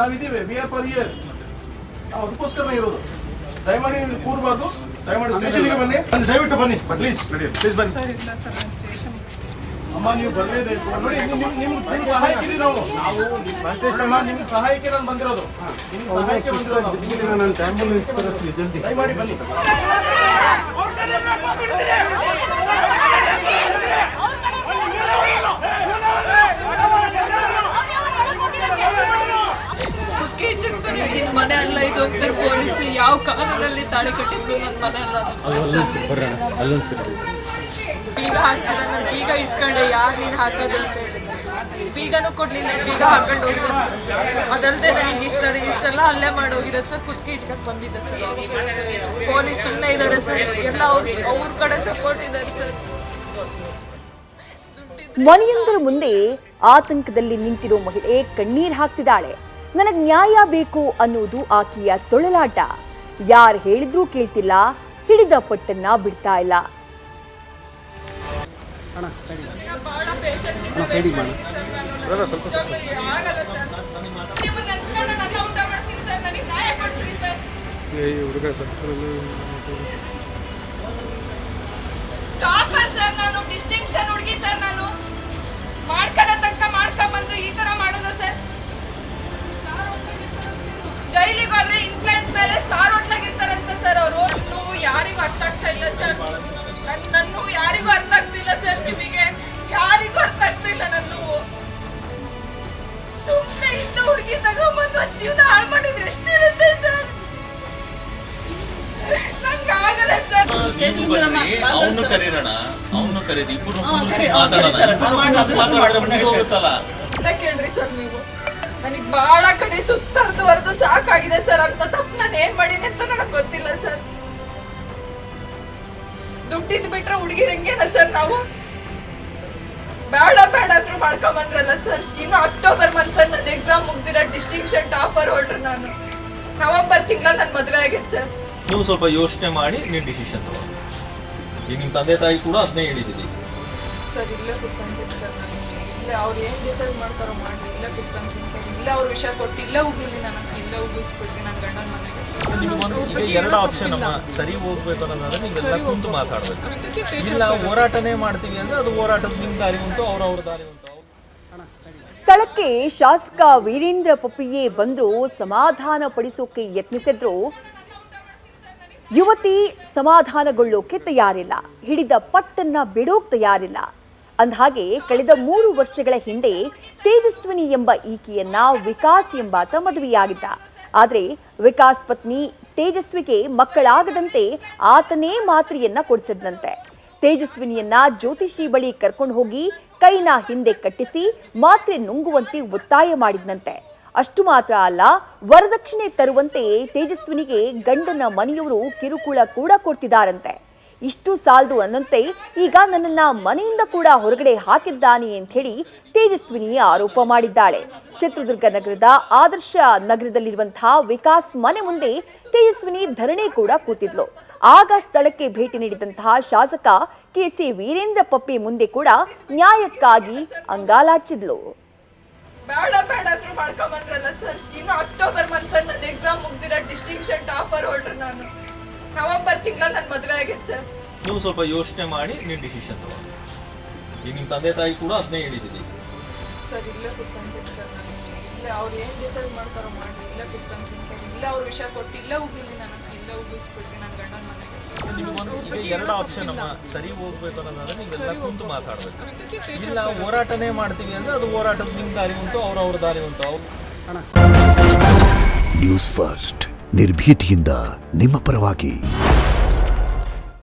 ನಾವಿದ್ದೀವಿ we are for here. ನಾವು ಅದಕ್ಕೋಸ್ಕರ ಇರೋದು. ದಯಮಾಡಿ ನೀವು ಕೂರಬಾರ್ದು. ದಯಮಾಡಿ ಸ್ಟೇಷನ್ಗೆ ಬನ್ನಿ. ದಯವಿಟ್ಟು ಬನ್ನಿ ಪ್ಲೀಸ್ ಪ್ಲೀಸ್ ಬನ್ನಿ. ಅಮ್ಮ ನೀವು ಬರಲೇಬೇಕು. ನೋಡಿ ನಿಮ್ಮ ಸಹಾಯಕ್ಕೆ ನಾವು ನಿಮ್ಮ ಸಹಾಯಕ್ಕೆ ನಾನು ಬಂದಿರೋದು. ನಿಮ್ಮ ಸಹಾಯಕ್ಕೆ ಬಂದಿರೋದು. ದಯಮಾಡಿ ಬನ್ನಿ. ನಿನ್ ಮನೆ ಅಲ್ಲ ಇದು ಅಂತ ಪೊಲೀಸ್ ಯಾವ ಕಾನೂನಲ್ಲಿ ತಾಳಿ ಕಟ್ಟಿದ್ರು ನನ್ನ ಮನೆ ಅಲ್ಲ. ಬೀಗ ಹಾಕ್ತಿದ ನಾನು ಬೀಗ ಇಸ್ಕೊಂಡೆ. ಯಾರು ನೀನು ಹಾಕೋದು ಅಂತ ಹೇಳಿ ಬೀಗನೂ ಕೊಡ್ಲಿಲ್ಲ. ಬೀಗ ಹಾಕೊಂಡು ಹೋಗಿರೋದು. ಅದಲ್ಲದೆ ನನಗೆ ಇಷ್ಟೆಲ್ಲ ಅಲ್ಲೇ ಮಾಡಿ ಹೋಗಿರೋದು ಸರ್. ಕುತ್ತಿಗೆ ಇಟ್ಕೊಂಡು ಬಂದಿದ್ದೆ ಸರ್. ಪೊಲೀಸ್ ಸುಮ್ಮನೆ ಇದ್ದಾರೆ ಸರ್. ಎಲ್ಲ ಅವ್ರ ಕಡೆ ಸಪೋರ್ಟ್ ಇದ್ದಾರೆ ಸರ್. ಮನೆಯೊಂದರ ಮುಂದೆ ಆತಂಕದಲ್ಲಿ ನಿಂತಿರೋ ಮಹಿಳೆ ಕಣ್ಣೀರು ಹಾಕ್ತಿದ್ದಾಳೆ. ನನಗೆ ನ್ಯಾಯ ಬೇಕು ಅನ್ನೋದು ಆಕೆಯ ತೊಳಲಾಟ. ಯಾರು ಹೇಳಿದ್ರೂ ಕೇಳ್ತಿಲ್ಲ, ಹಿಡಿದ ಪಟ್ಟನ್ನ ಬಿಡ್ತಾ ಇಲ್ಲ. ಡಿಸ್ಟಿಂಕ್ಷನ್ ಹುಡುಗಿ ಸರ್. ನಾನು ಮಾಡ್ಕೊಳ್ಳೋ ತನಕ ಮಾಡ್ಕೊಂಡ್ಬಂದು ಈ ತರ ಮಾಡೋದು ಸರ್. ಜೈಲಿಗೆ ಹೋದ್ರೆ ಇನ್ಫ್ಲೂಯೆನ್ಸ್ ಮೇಲೆ ಸ್ಟಾರ್ ಹೋಟ್ಲಾಗಿರ್ತಾರಂತ ಸರ್ ಅವರು. ನೀವು ಯಾರಿಗೂ ಅರ್ಥ ಆಗ್ತಾ ಇಲ್ಲ ಸರ್. ನನ್ನ ಯಾರಿಗೂ ಅರ್ಥ ಆಗ್ತಿಲ್ಲ ಸರ್. ನಿಮಗೆ ಯಾರಿಗೂ ಅರ್ಥ ಆಗ್ತಾ ಇಲ್ಲ. ನಾನು ಸುಮ್ಮನೆ ಇದ್ದ ಹುಡುಗಿ ತಗೊಂಡ್ಬಂದು ಜೀವನ ಹಾಳು ಮಾಡಿದ್ರೆ ಎಷ್ಟಿರುತ್ತೆ ಸರ್. ನಂಗೆ ಆಗಲ್ಲ ಸರ್. ಅವನು ಕರೀರೋಣ, ಅವನು ಕರೀರಿ, ಇಬ್ಬರು ಮಾತಾಡೋಣ. ಕೇಳ್ರಿ ಸರ್, ನೀವು ನನಗೆ ಬಹಳ ಕಡೆ ಸುತ್ತರ್ದು ಸಾಕಾಗಿದೆ ಸರ್. ಅಂತ ತಪ್ಪು ನಾನು ಏನ್ ಮಾಡೀನಿ ಅಂತ ನನಗೆ ಗೊತ್ತಿಲ್ಲ ಸರ್. ದುಡ್ಡಿದ್ ಬಿಟ್ರೆ ಹುಡುಗಿರಂಗೇನ ಸರ್ ನಾವು ಬೇಡ ಅಂದ್ರೂ ಮಾಡ್ಕೊಂಬಂದ್ರಲ್ಲ ಸರ್. ಇನ್ನು ಅಕ್ಟೋಬರ್ ಮಂತ್ ನನ್ನ ಎಕ್ಸಾಮ್ ಮುಗ್ದಿರ ಡಿಸ್ಟಿಂಕ್ಷನ್ ಟಾಪರ್ ಹೋಲ್ಡ್ರು ನಾನು. ನವೆಂಬರ್ ತಿಂಗಳ ನನ್ನ ಮದುವೆ ಆಗಿತ್ತು ಸರ್. ನೀವು ಸ್ವಲ್ಪ ಯೋಚನೆ ಮಾಡಿ ನೀವು ಡಿಸಿಷನ್ ತಗೊಳ್ಳಿ. ಈಗ ನಿಮ್ಮ ತಂದೆ ತಾಯಿ ಕೂಡ ಅದನ್ನೇ ಹೇಳಿದ್ದೀವಿ ಸರ್. ಇಲ್ಲೇ ಕುತ್ಕೊಂತೀನಿ ಸರ್. ನಾನು ಇಲ್ಲೇ ಅವ್ರು ಏನು ಡಿಸೈಡ್ ಮಾಡ್ತಾರೋ ಮಾಡಿ ಇಲ್ಲೇ ಕುತ್ಕೊಂತೀನಿ ಸರ್. ಇಲ್ಲೇ ಅವ್ರು ವಿಷಯ ಕೊಟ್ಟು ಇಲ್ಲೇ ಹೋಗಿಲ್ಲ. ನಾನು ಇಲ್ಲೇ ಉಗಿಸ್ಬಿಡ್ತೀನಿ ನನ್ನ ಗಂಡನ ಮನೆಗೆ. ಈಗ ಎರಡು ಆಪ್ಷನ್ ಅಮ್ಮ. ಸರಿ ಹೋಗ್ಬೇಕು ಅನ್ನೋದಾದ್ರೆ ನೀವೆಲ್ಲ ಕುಂತು ಮಾತಾಡ್ಬೇಕು. ಇಲ್ಲ ಹೋರಾಟನೇ ಮಾಡ್ತೀವಿ ಅಂದ್ರೆ ಅದು ಹೋರಾಟದ ನಿಮ್ಮ ದಾರಿ ಉಂಟು, ಅವ್ರ ದಾರಿ ಉಂಟು. ಸ್ಥಳಕ್ಕೆ ಶಾಸಕ ವೀರೇಂದ್ರ ಪೊಪ್ಪಿಯೇ ಬಂದು ಸಮಾಧಾನ ಪಡಿಸೋಕೆ ಯತ್ನಿಸಿದ್ರು. ಯುವತಿ ಸಮಾಧಾನಗೊಳ್ಳೋಕೆ ತಯಾರಿಲ್ಲ, ಹಿಡಿದ ಪಟ್ಟನ್ನ ಬಿಡೋಕ್ ತಯಾರಿಲ್ಲ. ಅಂದಹಾಗೆ ಕಳೆದ 3 ವರ್ಷಗಳ ಹಿಂದೆ ತೇಜಸ್ವಿನಿ ಎಂಬ ಈಕೆಯನ್ನ ವಿಕಾಸ್ ಎಂಬಾತ ಮದುವೆಯಾಗಿದ್ದ. ಆದರೆ ವಿಕಾಸ್ ಪತ್ನಿ ತೇಜಸ್ವಿಗೆ ಮಕ್ಕಳಾಗದಂತೆ ಆತನೇ ಮಾತ್ರೆಯನ್ನ ಕೊಡಿಸಿದ್ನಂತೆ. ತೇಜಸ್ವಿನಿಯನ್ನ ಜ್ಯೋತಿಷಿ ಬಳಿ ಕರ್ಕೊಂಡು ಹೋಗಿ ಕೈನ ಹಿಂದೆ ಕಟ್ಟಿಸಿ ಮಾತ್ರೆ ನುಂಗುವಂತೆ ಒತ್ತಾಯ ಮಾಡಿದ್ನಂತೆ. ಅಷ್ಟು ಮಾತ್ರ ಅಲ್ಲ, ವರದಕ್ಷಿಣೆ ತರುವಂತೆ ತೇಜಸ್ವಿನಿಗೆ ಗಂಡನ ಮನೆಯವರು ಕಿರುಕುಳ ಕೂಡ ಕೊಡ್ತಿದ್ದಾರಂತೆ. ಇಷ್ಟು ಸಾಲದು ಅನ್ನಂತೆ ಈಗ ನನ್ನನ್ನ ಮನೆಯಿಂದ ಕೂಡ ಹೊರಗಡೆ ಹಾಕಿದ್ದಾನೆ ಅಂತ ಹೇಳಿ ತೇಜಸ್ವಿನಿ ಆರೋಪ ಮಾಡಿದ್ದಾಳೆ. ಚಿತ್ರದುರ್ಗ ನಗರದ ಆದರ್ಶ ನಗರದಲ್ಲಿರುವಂತಹ ವಿಕಾಸ್ ಮನೆ ಮುಂದೆ ತೇಜಸ್ವಿನಿ ಧರಣಿ ಕೂಡ ಕೂತಿದ್ಲು. ಆಗ ಸ್ಥಳಕ್ಕೆ ಭೇಟಿ ನೀಡಿದಂತಹ ಶಾಸಕ ಕೆಸಿ ವೀರೇಂದ್ರ ಪಪ್ಪಿ ಮುಂದೆ ಕೂಡ ನ್ಯಾಯಕ್ಕಾಗಿ ಅಂಗಾಲಾಚಿದ್ಲು. ಬೇಡ ಅಂದ್ರೂ ಮಾಡ್ಕೊಂಬಂದ್ರಲ್ಲ ಸರ್. ಇನ್ನು ಅಕ್ಟೋಬರ್ ಮಂತ್ ನನ್ನ ಎಕ್ಸಾಮ್ ಮುಗ್ದಿರ ಡಿಸ್ಟಿಂಕ್ಷನ್ ಟಾಪರ್ ಹೋಲ್ಡ್ರು ನಾನು. ನವೆಂಬರ್ ತಿಂಗಳ ನನ್ನ ಮದುವೆ ಆಗಿತ್ತು ಸರ್. ನೀವು ಸ್ವಲ್ಪ ಯೋಚನೆ ಮಾಡಿ ನೀವು ಡಿಸಿಷನ್ ತಗೊಳ್ಳಿ. ಈಗ ನಿಮ್ಮ ತಂದೆ ತಾಯಿ ಕೂಡ ಅದನ್ನೇ ಹೇಳಿದ್ದೀವಿ ಸರ್. ಇಲ್ಲೇ ಕುತ್ಕೊಂತೀನಿ ಸರ್. ನಾನು ಇಲ್ಲೇ ಅವ್ರು ಏನು ಡಿಸೈಡ್ ಮಾಡ್ತಾರೋ ಮಾಡಿ ಇಲ್ಲೇ ಕುತ್ಕೊಂತೀನಿ ಸರ್. ಇಲ್ಲೇ ಅವ್ರು ವಿಷಯ ಕೊಟ್ಟು ಇಲ್ಲೇ ಹೋಗಿಲ್ಲ. ನಾನು ಇಲ್ಲೇ ಉಗಿಸ್ಬಿಡ್ತೀನಿ ನನ್ನ ಗಂಡನ ಮನೆಗೆ. ಈಗ ಎರಡು ಆಪ್ಷನ್ ಅಮ್ಮ. ಸರಿ ಹೋಗ್ಬೇಕು ಅನ್ನೋದಾದ್ರೆ ನೀವೆಲ್ಲ ಕುಂತು ಮಾತಾಡ್ಬೇಕು. ಇಲ್ಲ ಹೋರಾಟನೇ ಮಾಡ್ತೀವಿ ಅಂದ್ರೆ ಅದು ಹೋರಾಟದ ನಿಮ್ಮ ದಾರಿ ಉಂಟು, ಅವ್ರ ದಾರಿ ಉಂಟು. ನ್ಯೂಸ್ ಫಸ್ಟ್ ನಿರ್ಭೀತಿಯಿಂದ ನಿಮ್ಮ ಪರವಾಗಿ.